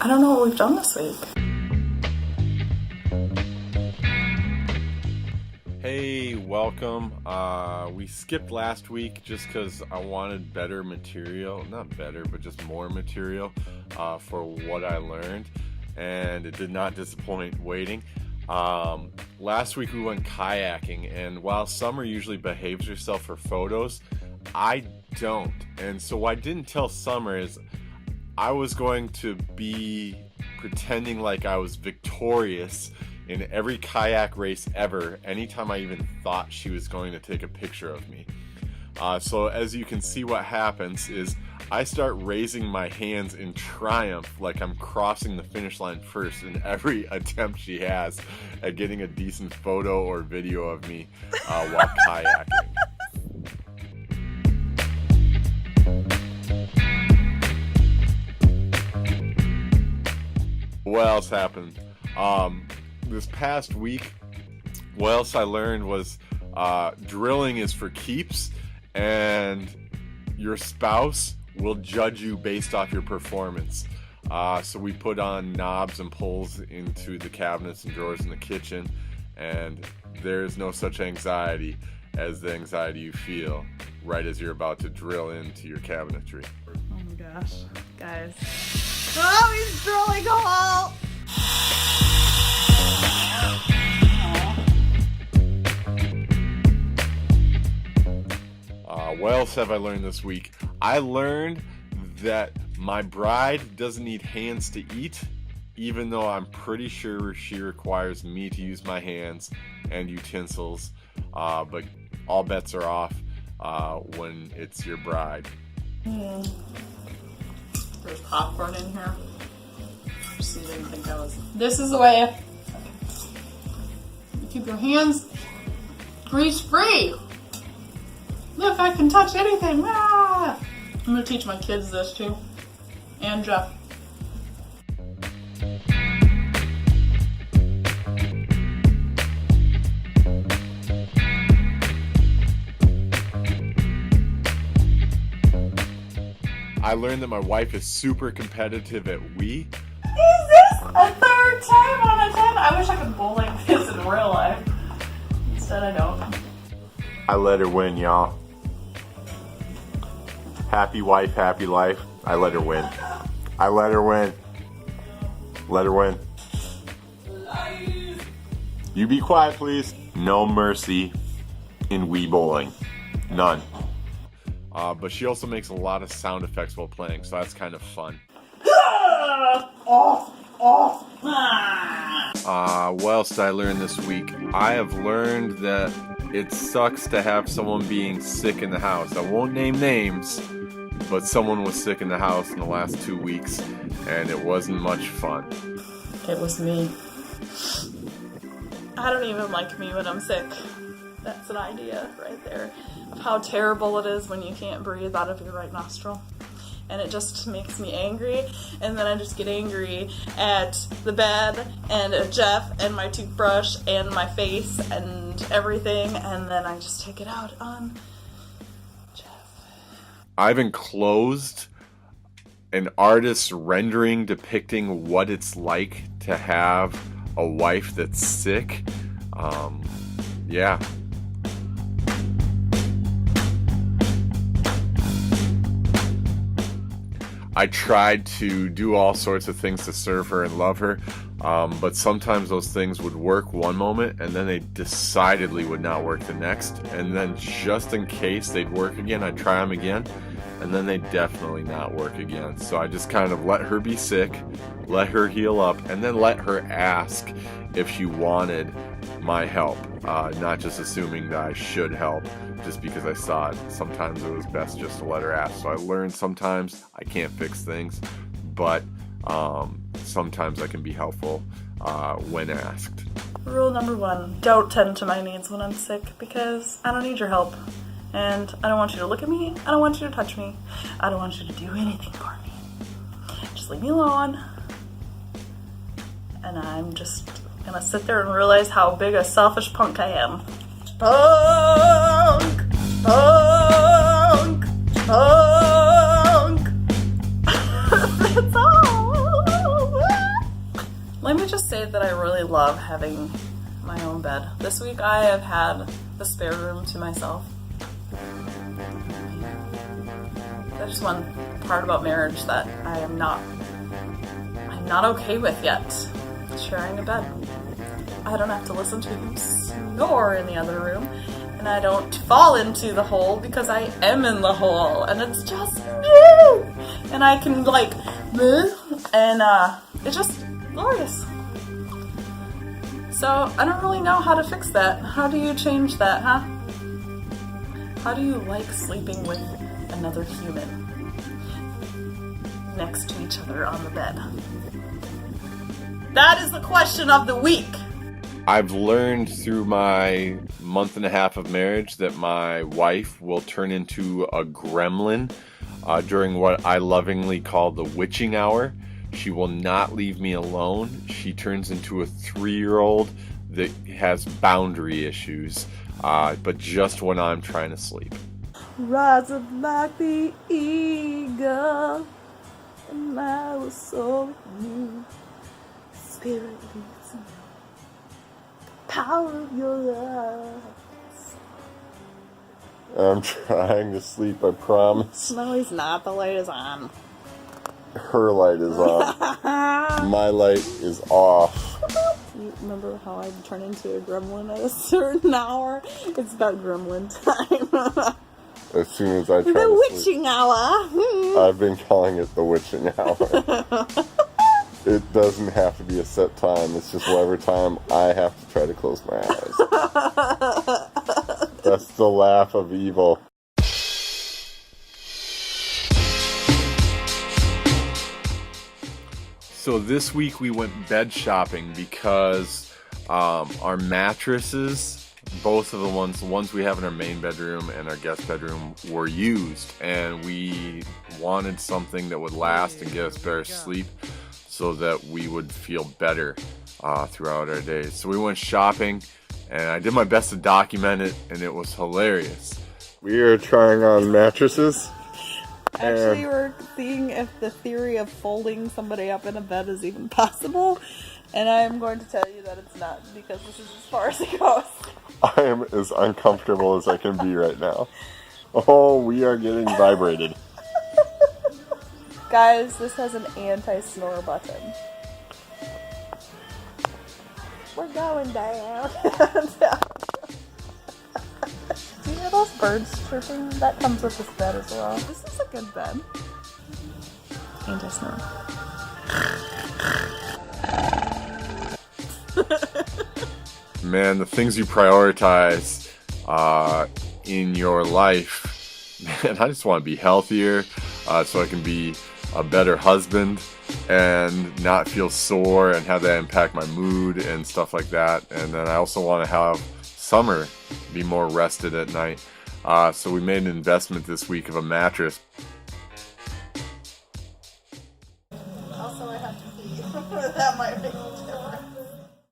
I don't know what we've done this week. Hey, welcome. We skipped last week just because I wanted better material. Not better, but just more material for what I learned. And it did not disappoint waiting. Last week we went kayaking, and while Summer usually behaves herself for photos, I don't. And so what I didn't tell Summer is I was going to be pretending like I was victorious in every kayak race ever, anytime I even thought she was going to take a picture of me. So as you can see, what happens is I start raising my hands in triumph like I'm crossing the finish line first in every attempt she has at getting a decent photo or video of me while kayaking. What else happened? This past week, what else I learned was drilling is for keeps, and your spouse will judge you based off your performance. So we put on knobs and pulls into the cabinets and drawers in the kitchen, and there's no such anxiety as the anxiety you feel right as you're about to drill into your cabinetry. Oh my gosh, guys. Oh, he's drilling a hole! What else have I learned this week? I learned that my bride doesn't need hands to eat, even though I'm pretty sure she requires me to use my hands and utensils. But all bets are off when it's your bride. There's popcorn in here. She didn't think I was. This is the way you keep your hands grease free. Look, I can touch anything. Ah! I'm gonna teach my kids this too, and Jeff. I learned that my wife is super competitive at Wii. Is this a third time on a 10? I wish I could bowl like this in real life. Instead, I don't. I let her win, y'all. Happy wife, happy life. I let her win. I let her win. Let her win. You be quiet, please. No mercy in Wii bowling. None. But she also makes a lot of sound effects while playing, so that's kind of fun. What else did I learn this week? I have learned that it sucks to have someone being sick in the house. I won't name names, but someone was sick in the house in the last 2 weeks, and it wasn't much fun. It was me. I don't even like me when I'm sick. That's an idea right there of how terrible it is when you can't breathe out of your right nostril. And it just makes me angry, and then I just get angry at the bed and at Jeff and my toothbrush and my face and everything, and then I just take it out on Jeff. I've enclosed an artist's rendering depicting what it's like to have a wife that's sick. Yeah. I tried to do all sorts of things to serve her and love her, but sometimes those things would work one moment and then they decidedly would not work the next. And then just in case they'd work again, I'd try them again, and then they'd definitely not work again. So I just kind of let her be sick, let her heal up, and then let her ask if she wanted my help, not just assuming that I should help just because I saw it. Sometimes it was best just to let her ask. So I learned sometimes I can't fix things, but sometimes I can be helpful when asked. Rule number 1, don't tend to my needs when I'm sick, because I don't need your help. And I don't want you to look at me, I don't want you to touch me, I don't want you to do anything for me. Just leave me alone. And I'm just gonna sit there and realize how big a selfish punk I am. Punk! Punk! Punk! That's all! let me just say that I really love having my own bed. This week I have had the spare room to myself. That's just one part about marriage that I'm not okay with yet. Sharing a bed. I don't have to listen to him snore in the other room, and I don't fall into the hole because I am in the hole, and it's just me. And I can like move, and it's just glorious. So I don't really know how to fix that. How do you change that, huh? How do you like sleeping with another human next to each other on the bed? That is the question of the week. I've learned through my month and a half of marriage that my wife will turn into a gremlin during what I lovingly call the witching hour. She will not leave me alone. She turns into a 3-year-old that has boundary issues, but just when I'm trying to sleep. Rise up like the eagle, and I will soar with you. Spirit leads me. Power of your love. I'm trying to sleep, I promise. No, he's not. The light is on. Her light is on. My light is off. You remember how I turn into a gremlin at a certain hour? It's about gremlin time. As soon as I try the to witching sleep. hour. I've been calling it the witching hour. It doesn't have to be a set time. It's just whatever time I have to try to close my eyes. That's the laugh of evil. So this week we went bed shopping because our mattresses, both of the ones we have in our main bedroom and our guest bedroom, were used, and we wanted something that would last and get us better sleep so that we would feel better throughout our days. So we went shopping, and I did my best to document it, and it was hilarious. We are trying on mattresses. Actually, we're seeing if the theory of folding somebody up in a bed is even possible, and I'm going to tell you that it's not, because this is as far as it goes. I am as uncomfortable as I can be right now. Oh, we are getting vibrated. Guys, this has an anti-snore button. We're going down. Do you hear those birds chirping? That comes with this bed as well. This is a good bed. Anti-snore. Man, the things you prioritize in your life, man, I just want to be healthier so I can be a better husband and not feel sore and have that impact my mood and stuff like that. And then I also want to have summer be more rested at night. So we made an investment this week of a mattress.